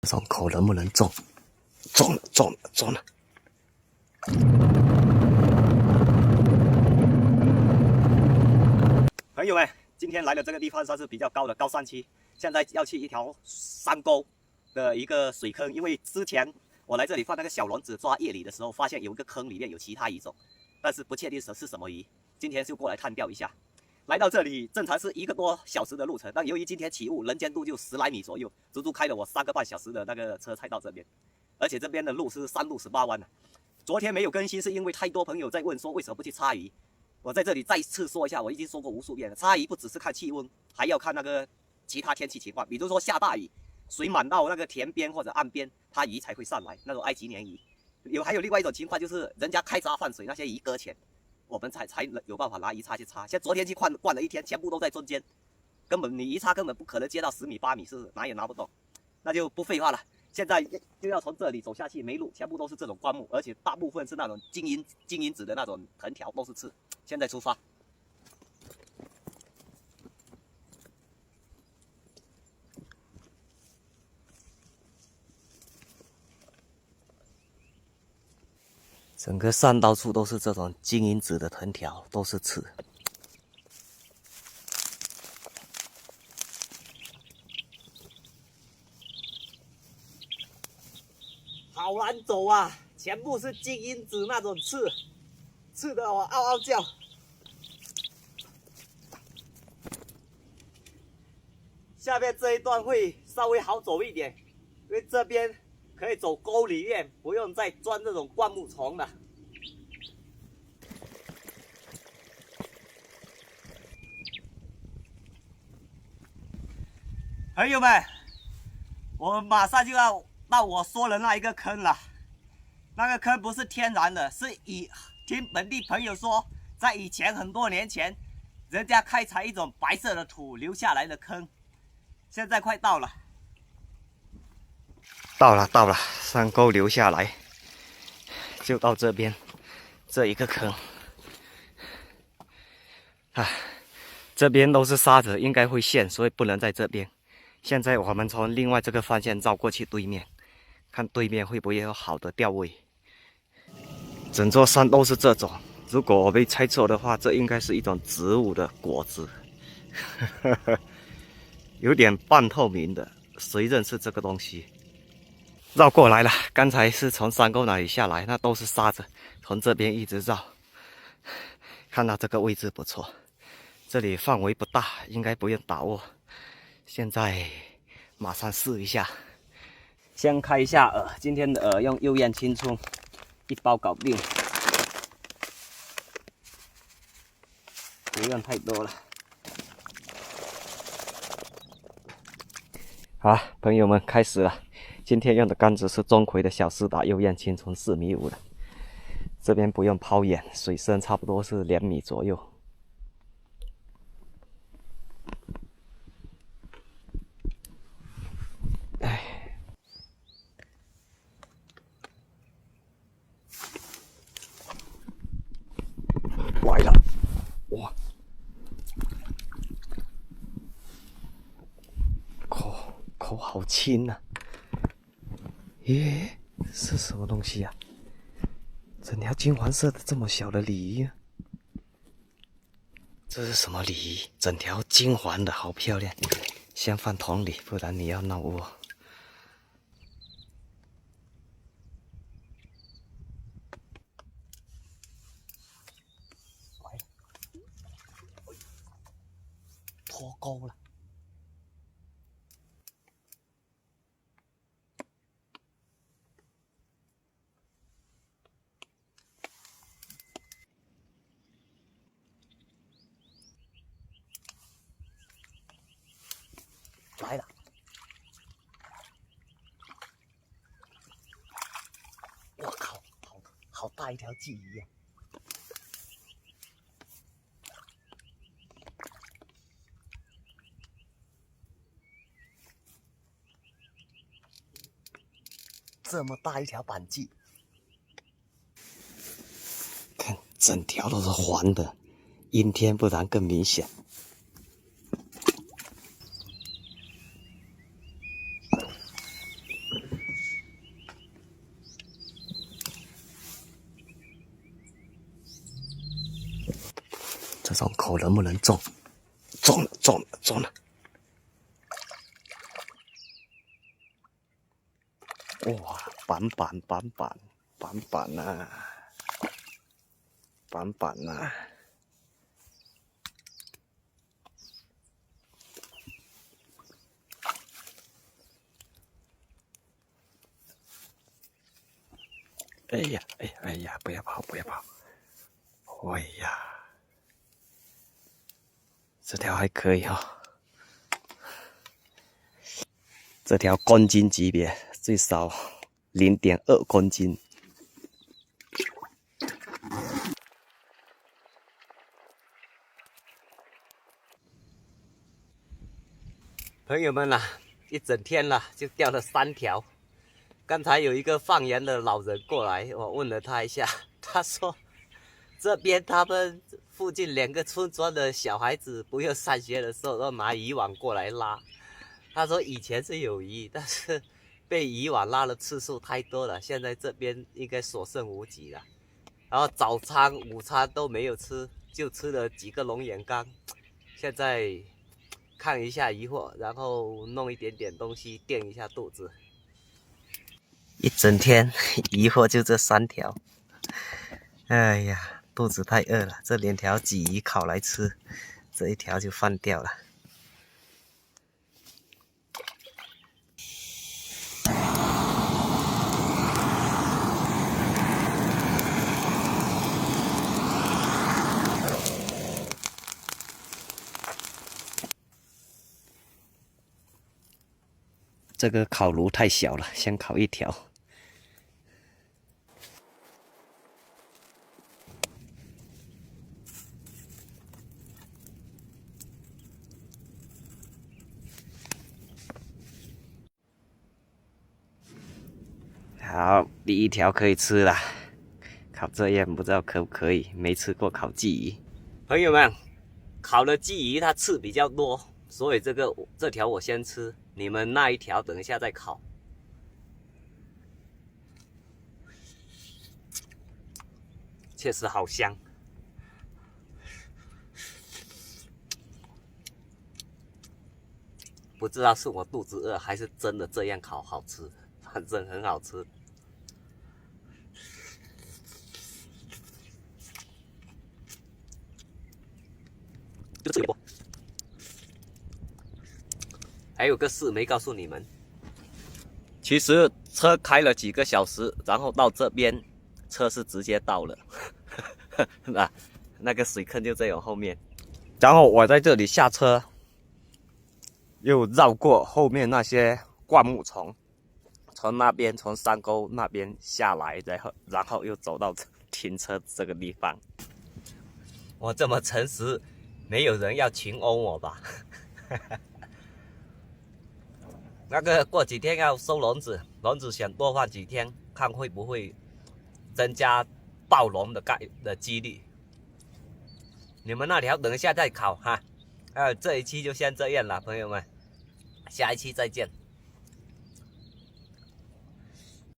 伤口能不能中？中了，中了，中了！朋友们，今天来的这个地方算是比较高的高山区，现在要去一条山沟的一个水坑，因为之前我来这里放那个小轮子抓夜鲤的时候，发现有一个坑里面有其他鱼种，但是不确定是什么鱼，今天就过来探钓一下。来到这里，正常是1个多小时的路程，但由于今天起雾，能见度就10来米左右，足足开了我3个半小时的那个车才到这边。而且这边的路是3路18弯的。昨天没有更新，是因为太多朋友在问说为什么不去插鱼。我在这里再次说一下，我已经说过无数遍了，插鱼不只是看气温，还要看那个其他天气情况，比如说下大雨，水满到那个田边或者岸边，它鱼才会上来，那种埃及鲶鱼。还有另外一种情况就是人家开闸放水，那些鱼搁浅。我们才有办法拿鱼叉去插，像昨天去灌了一天，全部都在中间，根本你鱼叉根本不可能接到10米8米，是拿也拿不动，那就不废话了。现在就要从这里走下去，没路，全部都是这种灌木，而且大部分是那种金银子的那种藤条，都是刺。现在出发。整个山到处都是这种金银子的藤条，都是刺。好难走啊！全部是金银子那种刺，刺得我嗷嗷叫。下面这一段会稍微好走一点，因为这边可以走沟里面，不用再钻这种灌木丛了。朋友们，我们马上就要到我说的那一个坑了。那个坑不是天然的，是听本地朋友说，在以前很多年前，人家开采一种白色的土留下来的坑。现在快到了，到了，山沟留下来，就到这边这一个坑。这边都是沙子，应该会陷，所以不能在这边。现在我们从另外这个方向绕过去对面，看对面会不会有好的钓位。整座山都是这种，如果我没猜错的话，这应该是一种植物的果子，有点半透明的，谁认识这个东西？绕过来了，刚才是从山沟那里下来，那都是沙子，从这边一直绕，看到这个位置不错，这里范围不大，应该不用把握。现在马上试一下，先开一下饵，今天的饵用幽燕青葱1包搞定，不用太多了。好，朋友们开始了。今天用的杆子是钟馗的小丝打幽燕青葱4.5米的，这边不用抛眼，水深差不多是2米左右。来了，哇！口好轻啊！咦，是什么东西呀？整条金黄色的这么小的鲤鱼，这是什么鲤鱼？整条金黄的，好漂亮。先放桶里，不然你要闹我。脱钩了。来了！我靠，好大一条鲫鱼呀！这么大一条板鲫，看整条都是黄的，阴天不然更明显。种口能不能中？中了，中了，中了！哇，板板板板板板呐，板板呐！哎呀，哎呀，哎呀，不要跑，不要跑！哎呀，这条还可以哈、这条公斤级别，最少0.2公斤。朋友们啊，一整天了，就钓了3条。刚才有一个放羊的老人过来，我问了他一下，他说这边他们附近2个村庄的小孩子不用上学的时候都拿渔网过来拉。他说以前是有鱼，但是被渔网拉的次数太多了，现在这边应该所剩无几了。然后早餐、午餐都没有吃，就吃了几个龙眼干。现在看一下渔获，然后弄一点点东西垫一下肚子。一整天渔获就这3条，哎呀，肚子太饿了。这2条鲫鱼烤来吃，这1条就放掉了。这个烤炉太小了，先烤1条。好，第1条可以吃了。烤这样不知道可不可以，没吃过烤鲫鱼。朋友们，烤的鲫鱼它刺比较多，所以这条我先吃，你们那1条等一下再烤。确实好香。不知道是我肚子饿，还是真的这样烤好吃，反正很好吃。就这么多。还有个事没告诉你们，其实车开了几个小时，然后到这边，车是直接到了，那个水坑就在我后面，然后我在这里下车，又绕过后面那些灌木丛，从山沟那边下来，然后又走到停车这个地方。我这么诚实，没有人要群殴我吧？那个过几天要收笼子，笼子想多放几天，看会不会增加暴龙的几率。你们那条等一下再烤哈。这一期就先这样了，朋友们，下一期再见。